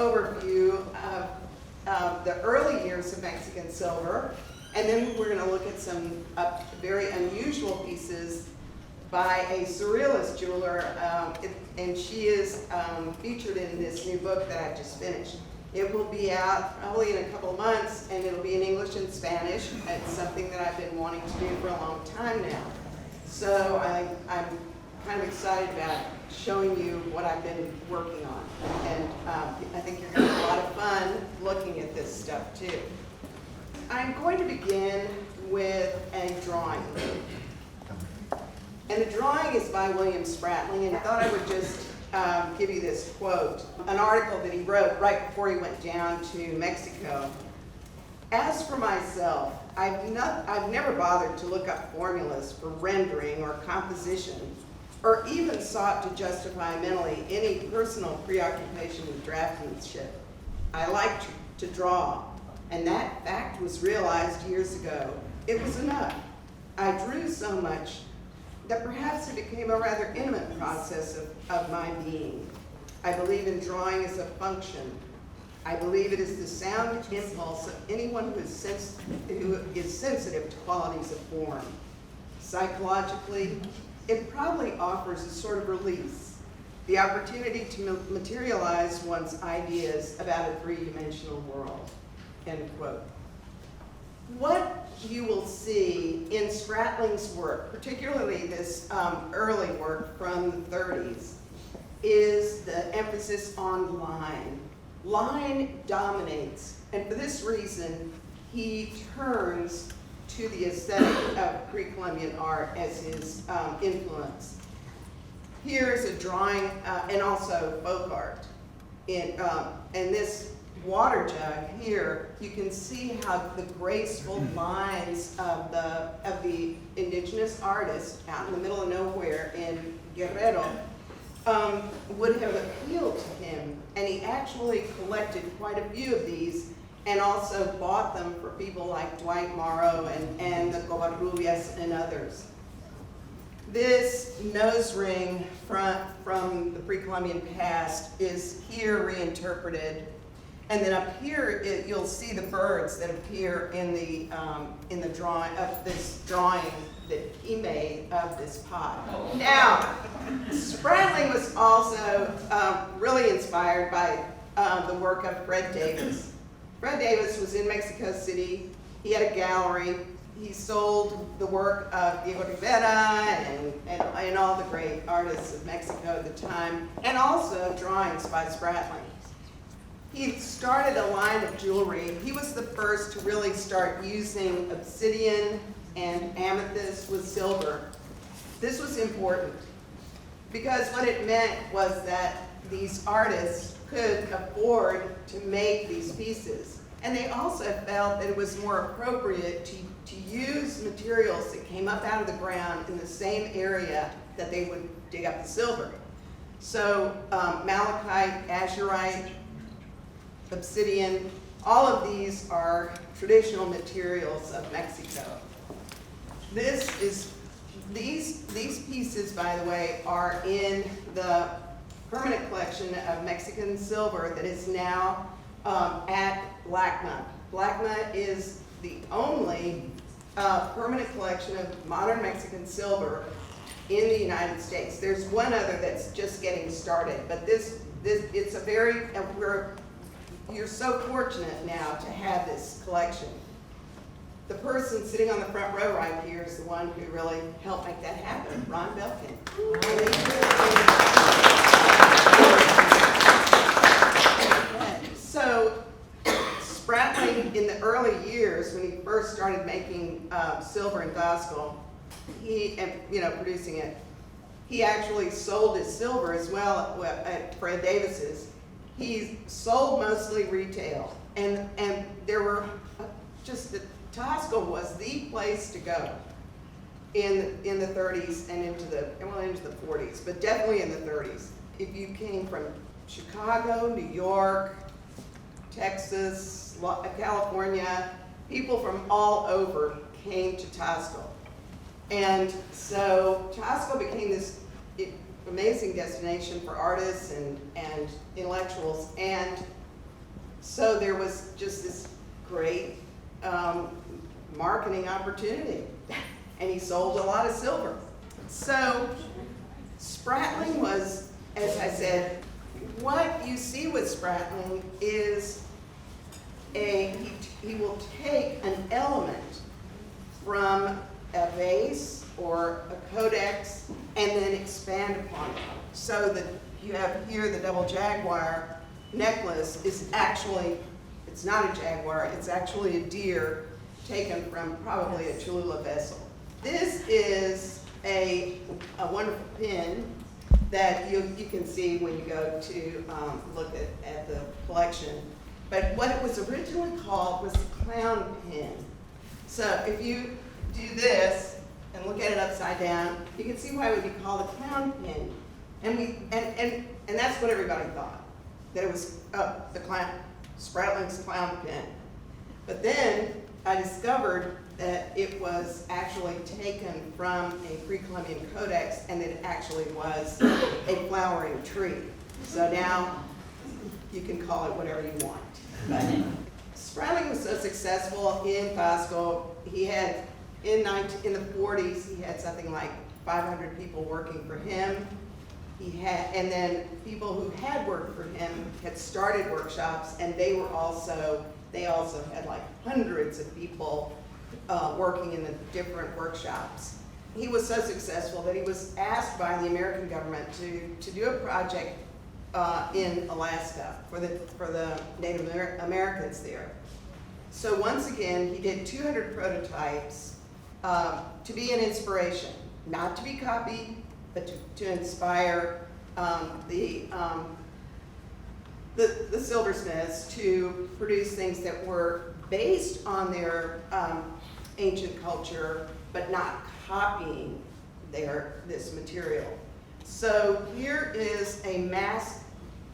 overview of the early years of Mexican silver, and then we're going to look at some very unusual pieces by a Surrealist jeweler, and she is featured in this new book that I just finished. It will be out probably in a couple of months, and it'll be in English and Spanish. It's something that I've been wanting to do for a long time now. So I'm kind of excited about showing you what I've been working on. And I think you're going to have a lot of fun looking at this stuff too. I'm going to begin with a drawing. And the drawing is by William Spratling, and I thought I would just give you this quote, an article that he wrote right before he went down to Mexico. As for myself, I've never bothered to look up formulas for rendering or composition, or even sought to justify mentally any personal preoccupation with draftsmanship. I like to draw, and that fact was realized years ago. It was enough. I drew so much that perhaps it became a rather intimate process of my being. I believe in drawing as a function. I believe it is the sound impulse of anyone who is sensitive to qualities of form. Psychologically, it probably offers a sort of release, the opportunity to materialize one's ideas about a three-dimensional world, end quote. What you will see in Spratling's work, particularly this early work from the 30s, is the emphasis on line. Line dominates, and for this reason, he turns to the aesthetic of pre-Columbian art as his influence. Here's a drawing, and also folk art. In this water jug here, you can see how the graceful lines of the indigenous artist out in the middle of nowhere in Guerrero would have appealed to him, and he actually collected quite a few of these and also bought them for people like Dwight Morrow and the Covarrubias and others. This nose ring from the pre-Columbian past is here reinterpreted. And then up here, you'll see the birds that appear in the drawing of this drawing that he made of this pot. Now, Spratling was also really inspired by the work of Fred Davis. Fred Davis was in Mexico City. He had a gallery. He sold the work of Diego Rivera and all the great artists of Mexico at the time, and also drawings by Spratling. He started a line of jewelry. He was the first to really start using obsidian and amethyst with silver. This was important because what it meant was that these artists could afford to make these pieces. And they also felt that it was more appropriate to use materials that came up out of the ground in the same area that they would dig up the silver. So malachite, azurite, obsidian, all of these are traditional materials of Mexico. These pieces, by the way, are in the permanent collection of Mexican silver that is now at LACMA. LACMA is the only permanent collection of modern Mexican silver in the United States. There's one other that's just getting started, but it's a very, you're so fortunate now to have this collection. The person sitting on the front row right here is the one who really helped make that happen, Ron Belkin. So, Spratling, in the early years, when he first started making silver and Taxco, producing it, he actually sold his silver as well at Fred Davis's. He sold mostly retail, and there were Taxco was the place to go in the 30s and into the 40s, but definitely in the 30s. If you came from Chicago, New York, Texas, California, people from all over came to Taxco. And so Taxco became this amazing destination for artists and intellectuals, and So there was just this great marketing opportunity, and he sold a lot of silver. So Spratling was, as I said, what you see with Spratling is he will take an element from a vase or a codex and then expand upon it. So that you have here the double jaguar necklace is actually, it's not a jaguar, it's actually a deer taken from probably a Cholula vessel. This is a wonderful pin that you can see when you go to look at the collection. But what it was originally called was the clown pin. So if you do this and look at it upside down, you can see why it would be called a clown pin. And that's what everybody thought, that it was the clown, Spratling's clown pin. But then I discovered that it was actually taken from a pre-Columbian codex, and it actually was a flowering tree. So now you can call it whatever you want. But Spratling was so successful in Castillo. He had, in the 40s, he had something like 500 people working for him. And then people who had worked for him had started workshops, and they also had like hundreds of people working in the different workshops. He was so successful that he was asked by the American government to do a project in Alaska for the Native Americans there. So once again, he did 200 prototypes to be an inspiration, not to be copied, but to inspire the silversmiths to produce things that were based on their ancient culture, but not copying this material. So here is a mask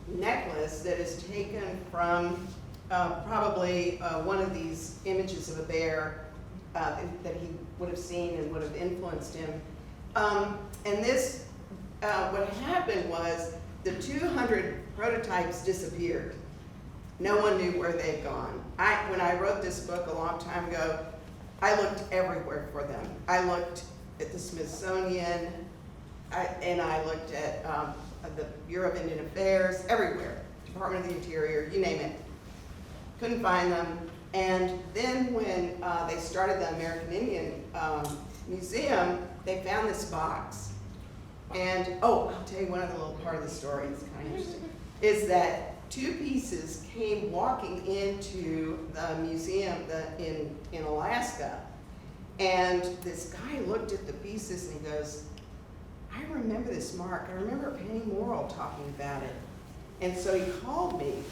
necklace that is taken from probably one of these images of a bear that he would have seen and would have influenced him. And this, what happened was the 200 prototypes disappeared. No one knew where they'd gone. When I wrote this book a long time ago, I looked everywhere for them. I looked at the Smithsonian, and I looked at the Bureau of Indian Affairs, everywhere, Department of the Interior, you name it. Couldn't find them. And then when they started the American Indian Museum, they found this box. And, oh, I'll tell you one other little part of the story, it's kind of interesting, is that two pieces came walking into the museum in Alaska. And this guy looked at the pieces and he goes, I remember this mark. I remember Penny Morrill talking about it. And so he called me,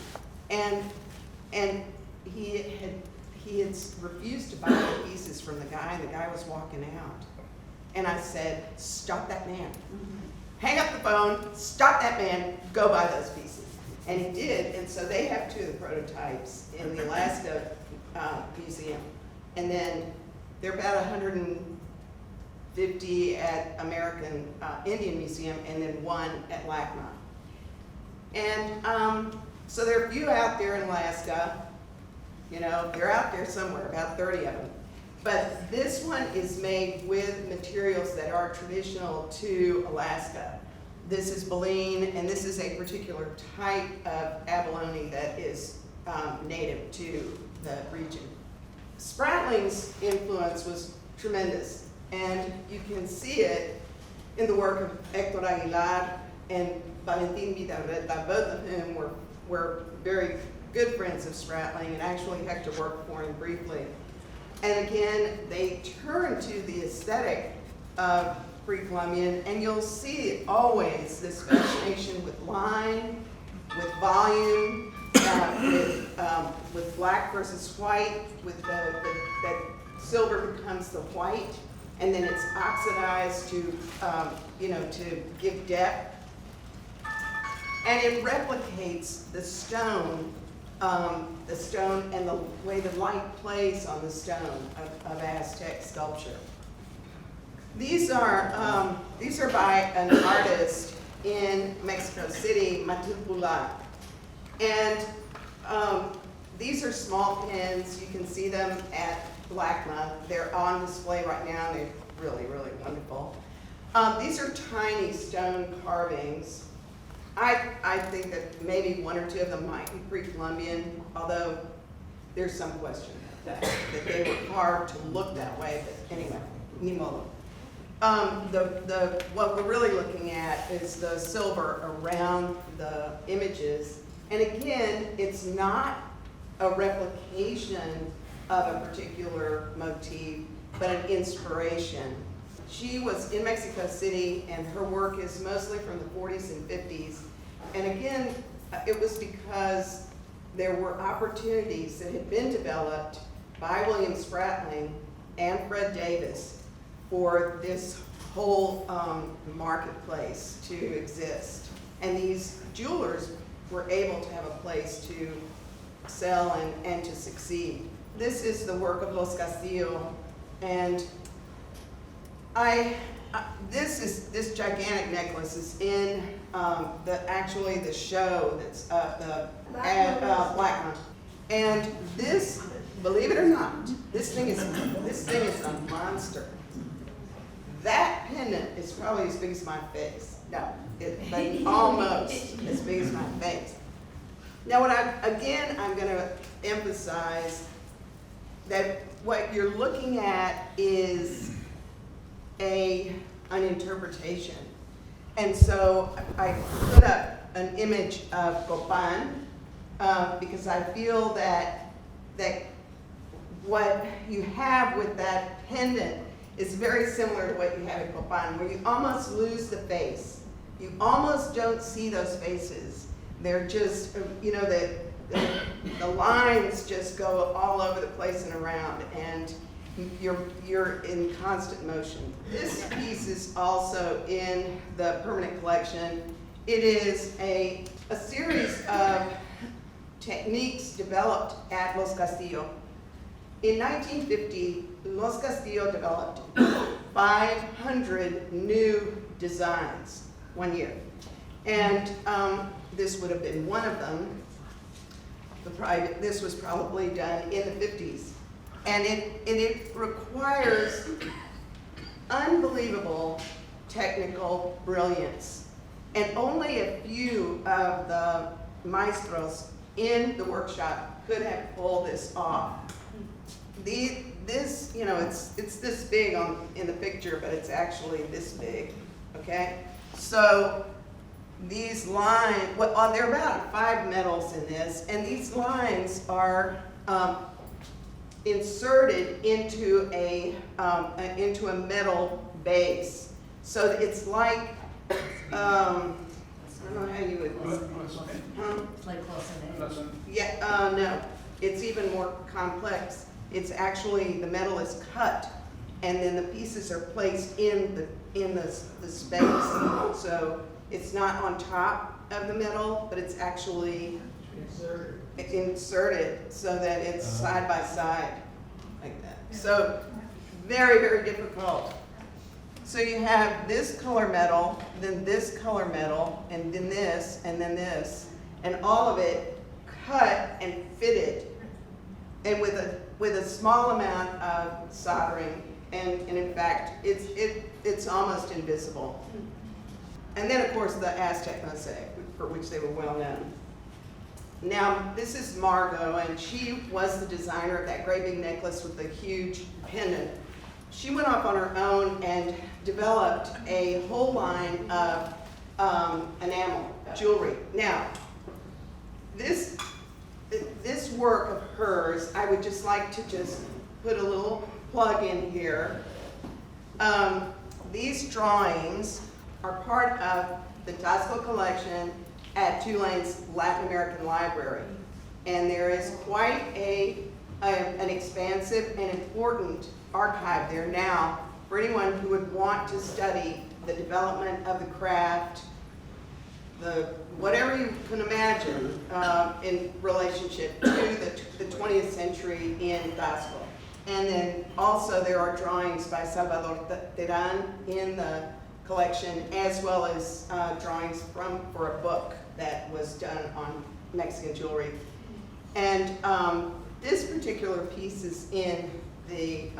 and he had refused to buy the pieces from the guy, and the guy was walking out. And I said, stop that man. Hang up the phone, stop that man, go buy those pieces. And he did, and so they have two of the prototypes in the Alaska Museum. And then there are about 150 at American Indian Museum, and then one at LACMA. And so there are a few out there in Alaska. You know, they're out there somewhere, about 30 of them. But this one is made with materials that are traditional to Alaska. This is baleen, and this is a particular type of abalone that is native to the region. Spratling's influence was tremendous, and you can see it in the work of Héctor Aguilar and Valentin Vidal-Reta, both of whom were very good friends of Spratling, and actually Héctor worked for him briefly. And again, they turn to the aesthetic of pre-Columbian, and you'll see always this fascination with line, with volume, with black versus white, with that silver becomes the white, and then it's oxidized to give depth. And it replicates the stone and the way the light plays on the stone of Aztec sculpture. These are by an artist in Mexico City, Matipula. And these are small pins. You can see them at Black Month. They're on display right now, and they're really, really wonderful. These are tiny stone carvings. I think that maybe one or two of them might be pre-Columbian, although there's some question that they were carved to look that way, but anyway, ni modo. What we're really looking at is the silver around the images. And again, it's not a replication of a particular motif, but an inspiration. She was in Mexico City, and her work is mostly from the 40s and 50s. And again, it was because there were opportunities that had been developed by William Spratling and Fred Davis for this whole marketplace to exist. And these jewelers were able to have a place to sell and to succeed. This is the work of Los Castillo, and this gigantic necklace is in the show that's at Black Month. And this, believe it or not, this thing is a monster. That pendant is probably as big as my face. No, but almost as big as my face. Now, I'm going to emphasize that what you're looking at is an interpretation. And so I put up an image of Copan because I feel that what you have with that pendant is very similar to what you have in Copan, where you almost lose the face. You almost don't see those faces. They're just, the lines just go all over the place and around, and you're in constant motion. This piece is also in the permanent collection. It is a series of techniques developed at Los Castillo. In 1950, Los Castillo developed 500 new designs one year. And this would have been one of them. This was probably done in the 50s. And it requires unbelievable technical brilliance. And only a few of the maestros in the workshop could have pulled this off. This, it's this big in the picture, but it's actually this big, okay? So these lines, there are about 5 metals in this, and these lines are inserted into a metal base. So it's like, I don't know how you would. It's like close. Yeah, no, it's even more complex. It's actually, the metal is cut, and then the pieces are placed in the space. So it's not on top of the metal, but it's actually inserted so that it's side by side like that. So very, very difficult. So you have this color metal, then this color metal, and then this, and all of it cut and fitted, and with a small amount of soldering, and in fact, it's almost invisible. And then, of course, the Aztec mosaic, for which they were well known. Now, this is Margot, and she was the designer of that great big necklace with the huge pendant. She went off on her own and developed a whole line of enamel jewelry. Now, this work of hers, I would just like to just put a little plug in here. These drawings are part of the Taxco collection at Tulane's Latin American Library. And there is quite an expansive and important archive there now for anyone who would want to study the development of the craft, whatever you can imagine in relationship to the 20th century in Taxco. And then also there are drawings by Salvador Terán in the collection, as well as drawings for a book that was done on Mexican jewelry. And this particular piece is in the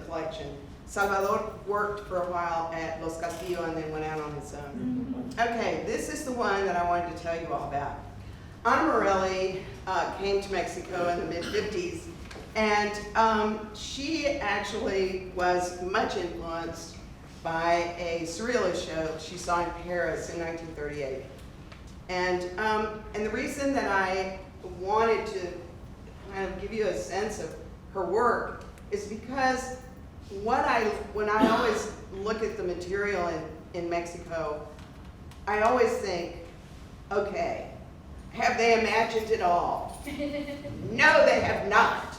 collection. Salvador worked for a while at Los Castillo and then went out on his own. Okay, this is the one that I wanted to tell you all about. Ana Morrill came to Mexico in the mid-50s, and she actually was much influenced by a Surrealist show she saw in Paris in 1938. And the reason that I wanted to kind of give you a sense of her work is because when I always look at the material in Mexico, I always think, okay, have they imagined it all? No, they have not.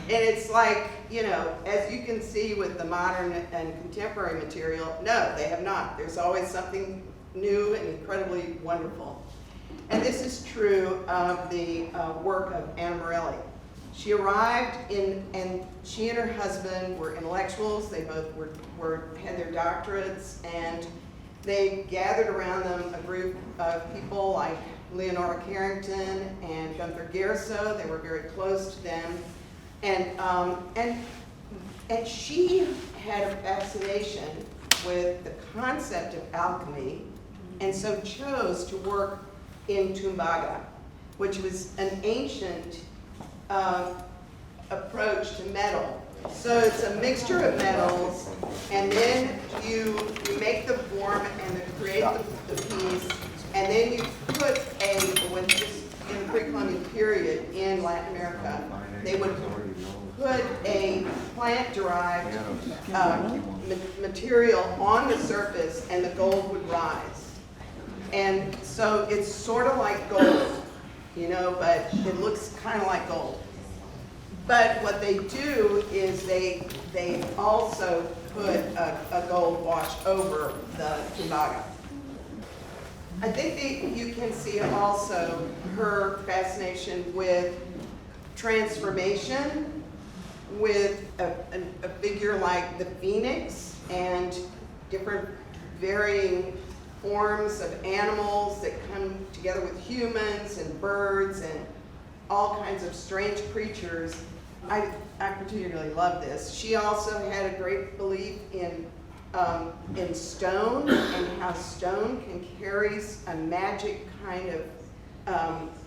And it's like, you know, as you can see with the modern and contemporary material, no, they have not. There's always something new and incredibly wonderful. And this is true of the work of Ana Morrill. She arrived and she and her husband were intellectuals. They both had their doctorates, and they gathered around them a group of people like Leonora Carrington and Gunther Gerso. They were very close to them. And she had a fascination with the concept of alchemy, and so chose to work in tumbaga, which was an ancient approach to metal. So it's a mixture of metals, and then you make the form and create the piece, and then you put in the pre-Columbian period in Latin America, they would put a plant-derived material on the surface, and the gold would rise. And so it's sort of like gold, you know, but it looks kind of like gold. But what they do is they also put a gold wash over the tumbaga. I think you can see also her fascination with transformation, with a figure like the phoenix and different varying forms of animals that come together with humans and birds and all kinds of strange creatures. I particularly love this. She also had a great belief in stone and how stone can carry a magic kind of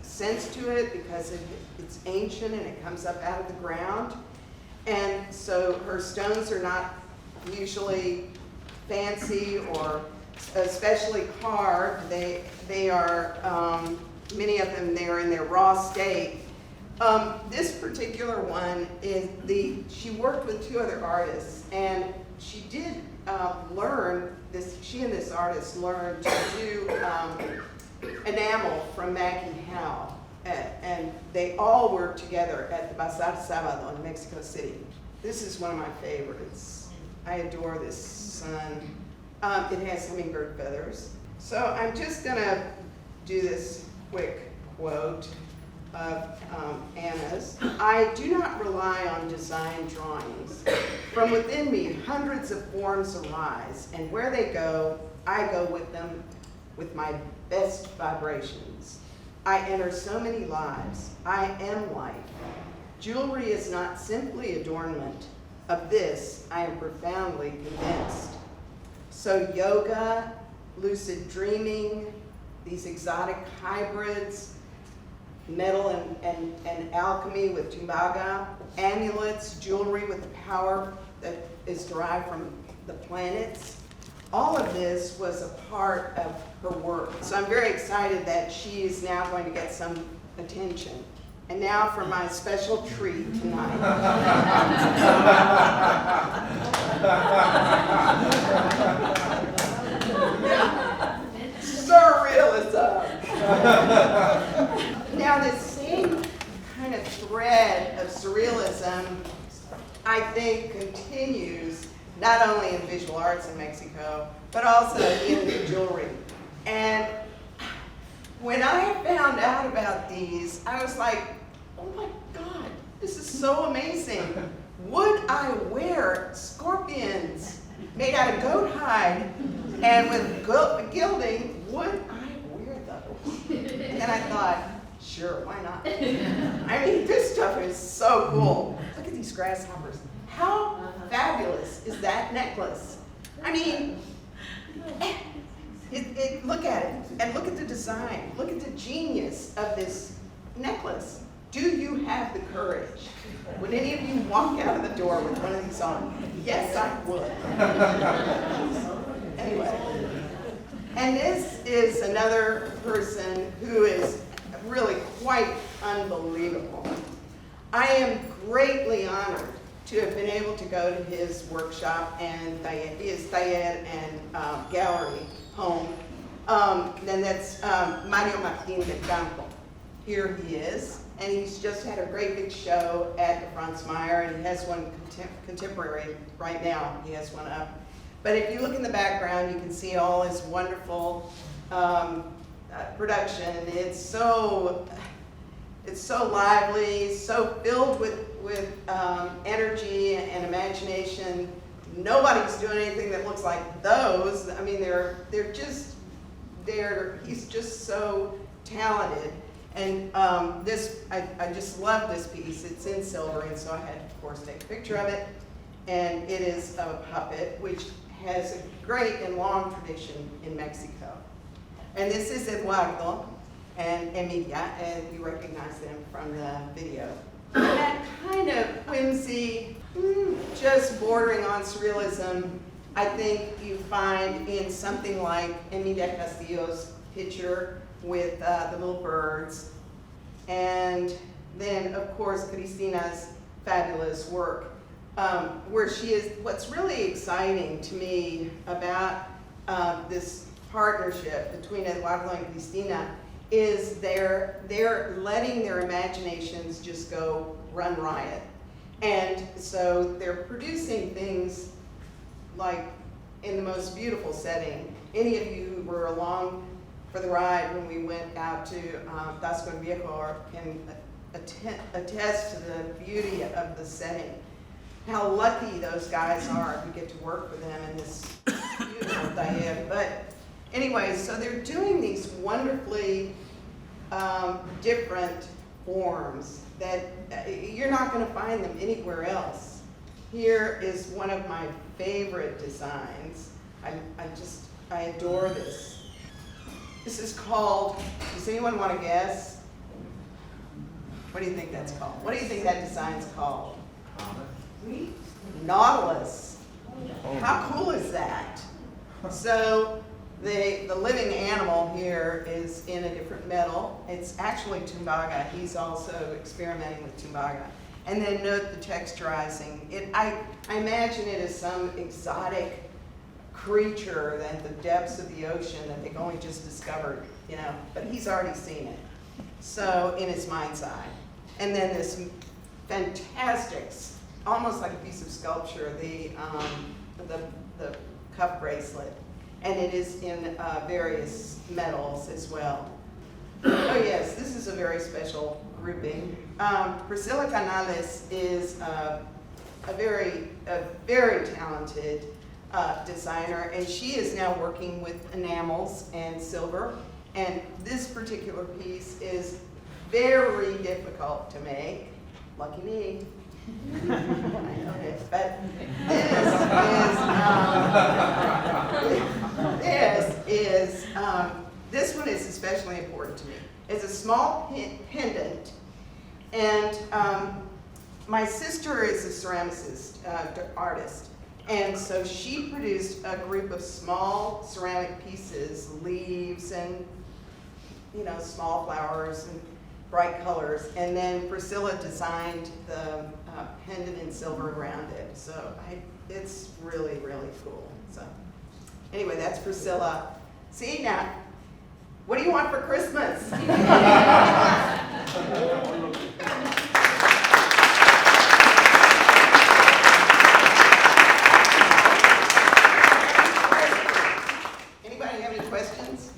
sense to it because it's ancient and it comes up out of the ground. And so her stones are not usually fancy or especially carved. They are, many of them, they're in their raw state. This particular one is she worked with two other artists, and she did learn this, she and this artist learned to do enamel from Maggie Howe. And they all worked together at the Bazar Sábado in Mexico City. This is one of my favorites. I adore this sun. It has hummingbird feathers. So I'm just gonna do this quick quote of Anna's. I do not rely on design drawings. From within me, hundreds of forms arise, and where they go, I go with them with my best vibrations. I enter so many lives. I am life. Jewelry is not simply adornment. Of this, I am profoundly convinced. So yoga, lucid dreaming, these exotic hybrids, metal and alchemy with tumbaga, amulets, jewelry with the power that is derived from the planets. All of this was a part of her work. So I'm very excited that she is now going to get some attention. And now for my special treat tonight. Surrealism. Now this same kind of thread of surrealism, I think, continues not only in visual arts in Mexico, but also in the jewelry. And when I found out about these, I was like, oh my God, this is so amazing. Would I wear scorpions made out of goat hide and with gilding? Would I wear those? And I thought, Sure, why not? I mean, this stuff is so cool. Look at these grasshoppers. How fabulous is that necklace? I mean, look at it, and look at the design. Look at the genius of this necklace. Do you have the courage? Would any of you walk out of the door with one of these on? Yes, I would. Anyway, and this is another person who is really quite unbelievable. I am greatly honored to have been able to go to his workshop and his taller and gallery home. Then that's Mario Martín del Campo. Here he is, and he's just had a great big show at the Franz Meyer, and he has one contemporary right now. He has one up. But if you look in the background, you can see all his wonderful production. It's so lively, so filled with energy and imagination. Nobody's doing anything that looks like those. I mean, he's just so talented. And I just love this piece. It's in silver, and so I had, of course, take a picture of it. And it is a puppet, which has a great and long tradition in Mexico. And this is Eduardo and Emilia, and you recognize them from the video. And that kind of whimsy, just bordering on surrealism, I think you find in something like Emilia Castillo's picture with the little birds. And then, of course, Cristina's fabulous work, where she is. What's really exciting to me about this partnership between Eduardo and Cristina is they're letting their imaginations just go run riot. And so they're producing things like in the most beautiful setting. Any of you who were along for the ride when we went out to Taxco Viejo can attest to the beauty of the setting. How lucky those guys are to get to work with them in this beautiful taller. But anyway, so they're doing these wonderfully different forms that you're not going to find them anywhere else. Here is one of my favorite designs. I adore this. This is called, does anyone want to guess? What do you think that's called? What do you think that design's called? Nautilus. How cool is that? So the living animal here is in a different metal. It's actually tumbaga. He's also experimenting with tumbaga. And then note the texturizing. I imagine it as some exotic creature at the depths of the ocean that they've only just discovered, but he's already seen it. So in his mind's eye. And then this fantastic, almost like a piece of sculpture, the cuff bracelet. And it is in various metals as well. Oh yes, this is a very special grouping. Priscilla Canales is a very talented designer, and she is now working with enamels and silver. And this particular piece is very difficult to make. Lucky me. I know it, but this one is especially important to me. It's a small pendant, and my sister is a ceramicist, artist, and so she produced a group of small ceramic pieces, leaves, and small flowers and bright colors, and then Priscilla designed the pendant in silver around it. So it's really, really cool. So anyway, that's Priscilla. See now, what do you want for Christmas? Anybody have any questions?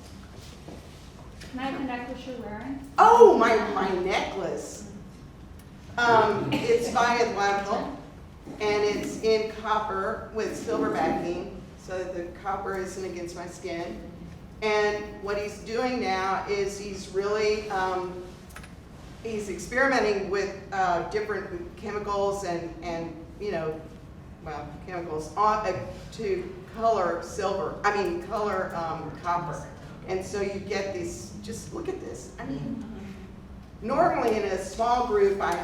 Can I have the necklace you're wearing? Oh, my necklace. It's by Eduardo, and it's in copper with silver backing, so that the copper isn't against my skin. And what he's doing now is he's really he's experimenting with different chemicals and well, chemicals to color silver. I mean, color copper. And so you get these. Just look at this. I mean, normally in a small group, I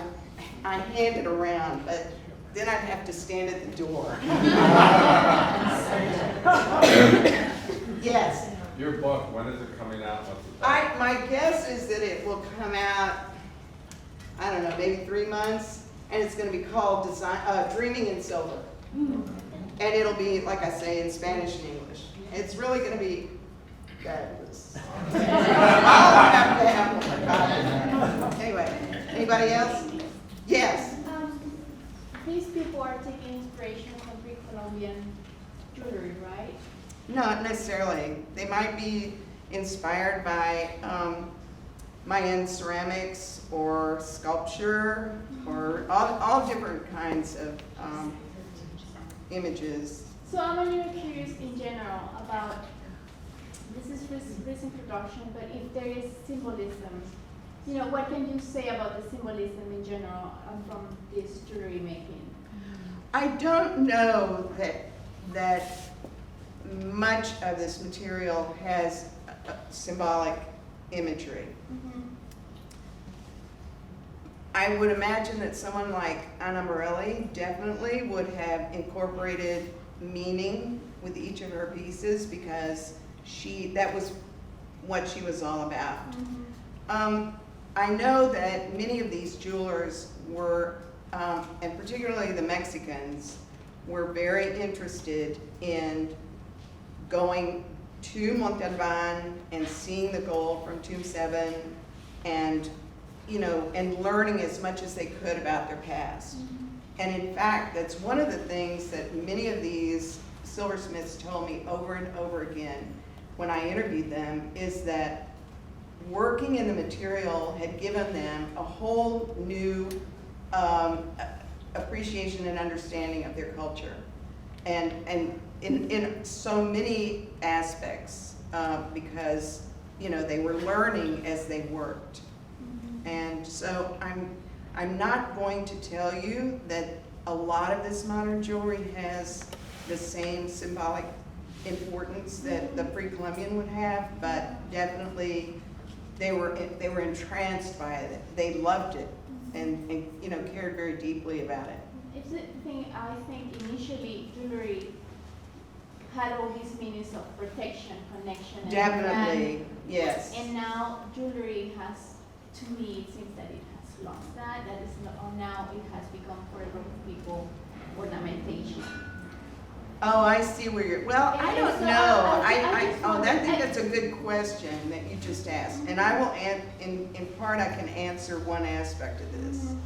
hand it around, but then I'd have to stand at the door. Yes. Your book, when is it coming out? What's the title? My guess is that it will come out, I don't know, maybe 3 months, and it's going to be called Dreaming in Silver. And it'll be, like I say, in Spanish and English. It's really going to be fabulous. I'll have to have one. Anyway, anybody else? Yes. These people are taking inspiration from pre-Columbian jewelry, right? Not necessarily. They might be inspired by Mayan ceramics or sculpture or all different kinds of images. So I'm a little curious in general about, this is recent production, but if there is symbolism, what can you say about the symbolism in general from this jewelry making? I don't know that much of this material has symbolic imagery. Mm-hmm. I would imagine that someone like Anna Morrill definitely would have incorporated meaning with each of her pieces because that was what she was all about. Mm-hmm. I know that many of these jewelers were, and particularly the Mexicans, were very interested in going to Montalban and seeing the gold from Tomb 7 and learning as much as they could about their past. Mm-hmm. And in fact, that's one of the things that many of these silversmiths told me over and over again when I interviewed them, is that working in the material had given them a whole new appreciation and understanding of their culture. And in so many aspects, because they were learning as they worked. And so I'm not going to tell you that a lot of this modern jewelry has the same symbolic importance that the pre-Columbian would have, but definitely they were entranced by it. They loved it and cared very deeply about it. It's the thing, I think initially jewelry had all these meanings of protection, connection, and Definitely, yes. And now jewelry has, to me, it seems that it has lost that. That is now it has become for a group of people ornamentation. Oh, I see where you're, well, I And don't so know. I just wonder- I think that's a good question that you just asked. And I will, in part, I can answer one aspect of this. Mhm.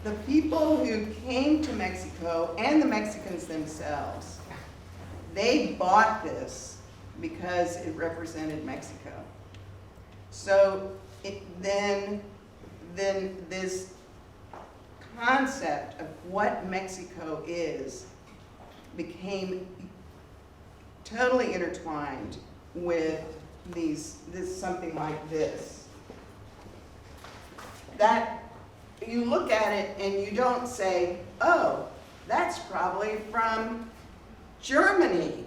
The people who came to Mexico and the Mexicans themselves, they bought this because it represented Mexico. So then this concept of what Mexico is became totally intertwined with something like this. That you look at it and you don't say, oh, that's probably from Germany.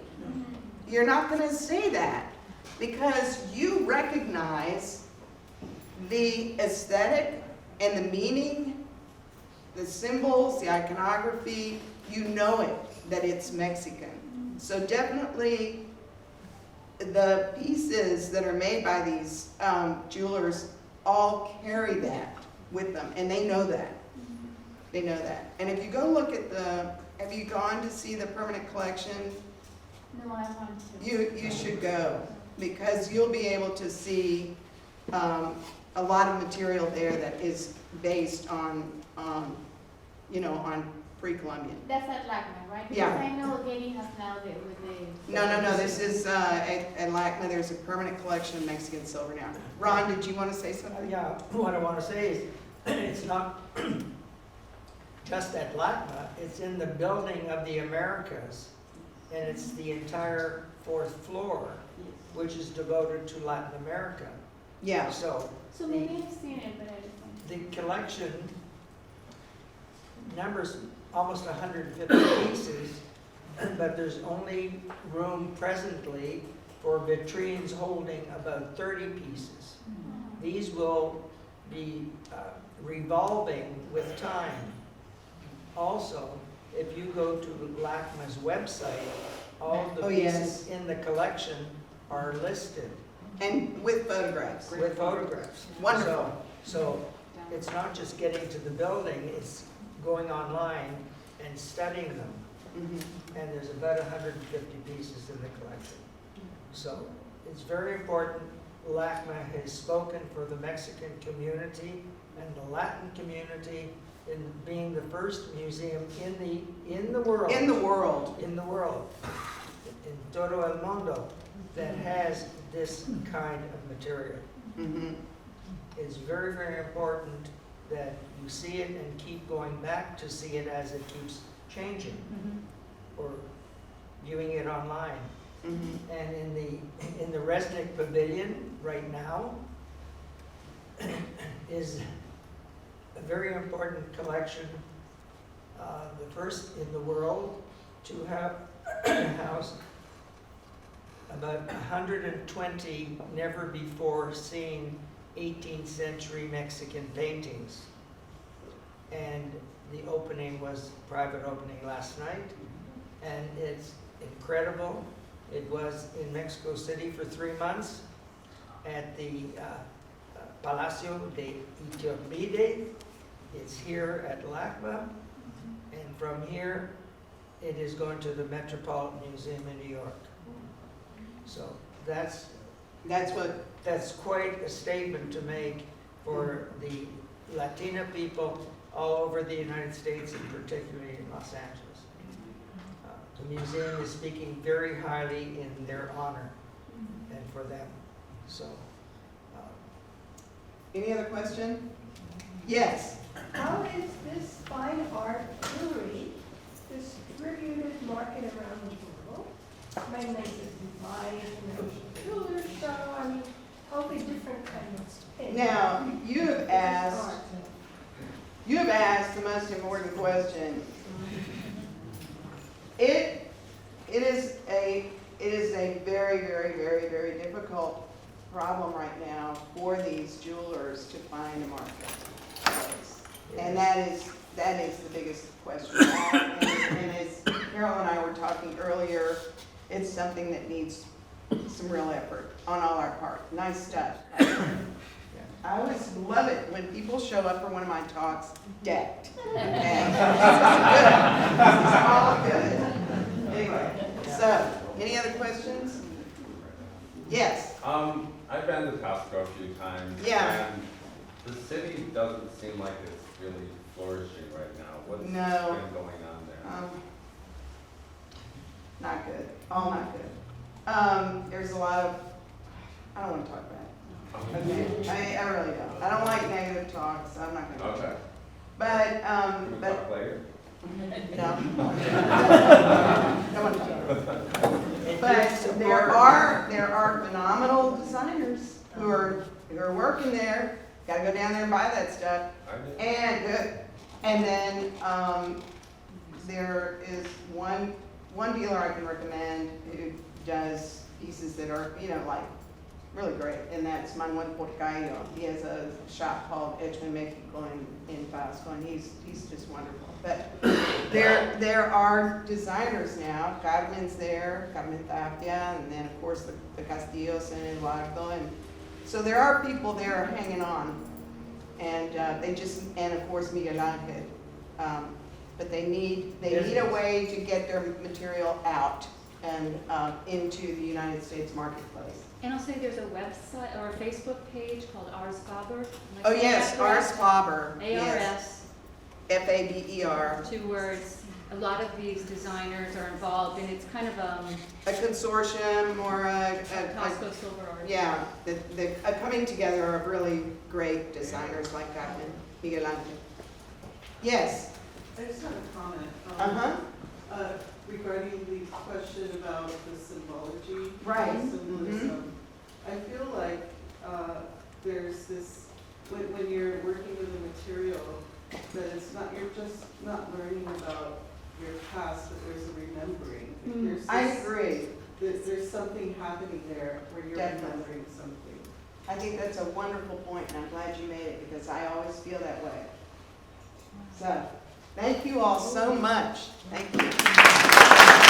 You're not going to say that because you recognize the aesthetic and the meaning, the symbols, the iconography, you know it, that it's Mexican. So definitely the pieces that are made by these jewelers all carry that with them, and they know that. They know that. And if you go look at have you gone to see the permanent collection? No, I want to. You should go, because you'll be able to see a lot of material there that is based on pre-Columbian. That's at LACMA, right? Yeah. Because I know Getty has now with the. No, this is at LACMA, there's a permanent collection of Mexican silver now. Ron, did you want to say something? Yeah, what I want to say is, it's not just at LACMA, it's in the building of the Americas, and it's the entire 4th floor, which is devoted to Latin America. Yeah. So So maybe I've seen it, but I just don't. the collection numbers almost 150 pieces, but there's only room presently for vitrines holding about 30 pieces. These will be revolving with time. Also, if you go to LACMA's website, all of the Oh, pieces in the collection are listed And with photographs. with photographs. Wonderful. So it's not just getting to the building, it's going online and studying them. Mhm. And there's about 150 pieces in the collection. So it's very important. LACMA has spoken for the Mexican community and the Latin community in being the first museum in the world. In the world. In the world, in todo el mundo, that has this kind of material. Mhm. It's very, very important that you see it and keep going back to see it as it keeps changing, or viewing it online. Mhm. And in the Resnick Pavilion right now is a very important collection, the first in the world to have housed about 120 never before seen 18th century Mexican paintings. And the opening was private opening last night, and it's incredible. It was in Mexico City for 3 months at the Palacio de Iturbide. It's here at LACMA, and from here it is going to the Metropolitan Museum in New York. So that's quite a statement to make for the Latina people all over the United States, and particularly in Los Angeles. The museum is speaking very highly in their honor and for them. So, Any other question? Yes. How is this fine art jewelry distributed market around the world? Mainly in Dubai, international jeweler show, I mean, all the different kinds of things. Now, you have asked the most important question. It is a very, very, very, very difficult problem right now for these jewelers to find a marketplace. And that is the biggest question. And as Carol and I were talking earlier, it's something that needs some real effort on all our part. Nice stuff. I always love it when people show up for one of my talks decked. And this is all good. Anyway, so, any other questions? Yes. I've been to Taxco a few times. Yeah. And the city doesn't seem like it's really flourishing right now. What's been No. going on there? Not good. All not good. There's a lot of, I don't want to talk about it. Okay, I really don't. I don't like negative talk, so I'm not gonna. Okay. But, Can we but, talk later? no. Don't want to talk. But there are phenomenal designers who are working there. Gotta go down there and buy that stuff. I did. And good. And then, there is one dealer I can recommend who does pieces that are, like, really great, and that's Manuel Porcayo. He has a shop called Edgeman Mexico in Taxco, and he's just wonderful. But there are designers now. Carmen's there, Carmen Tapia, and then of course the Castillos and Eduardo, and so there are people there hanging on, and and of course Miguel Angel. But they need a way to get their material out and into the United States marketplace. And I'll say there's a website or a Facebook page called Ars Faber. Oh, yes, Ars Faber. ARS, Faber. 2 words. A lot of these designers are involved, and it's kind of A consortium or a Costco Silver Art. yeah, a coming together of really great designers like Carmen, Miguel Angel. Yes. I just have a comment. Uh-huh. Regarding the question about the symbology. Right. Symbolism. I feel like there's this, when you're working with the material, that it's not, you're just not learning about your past, but there's a remembering. There's I this- agree. There's something happening there where you're Definitely. remembering something. I think that's a wonderful point, and I'm glad you made it, because I always feel that way. So, thank you all so much. Thank you.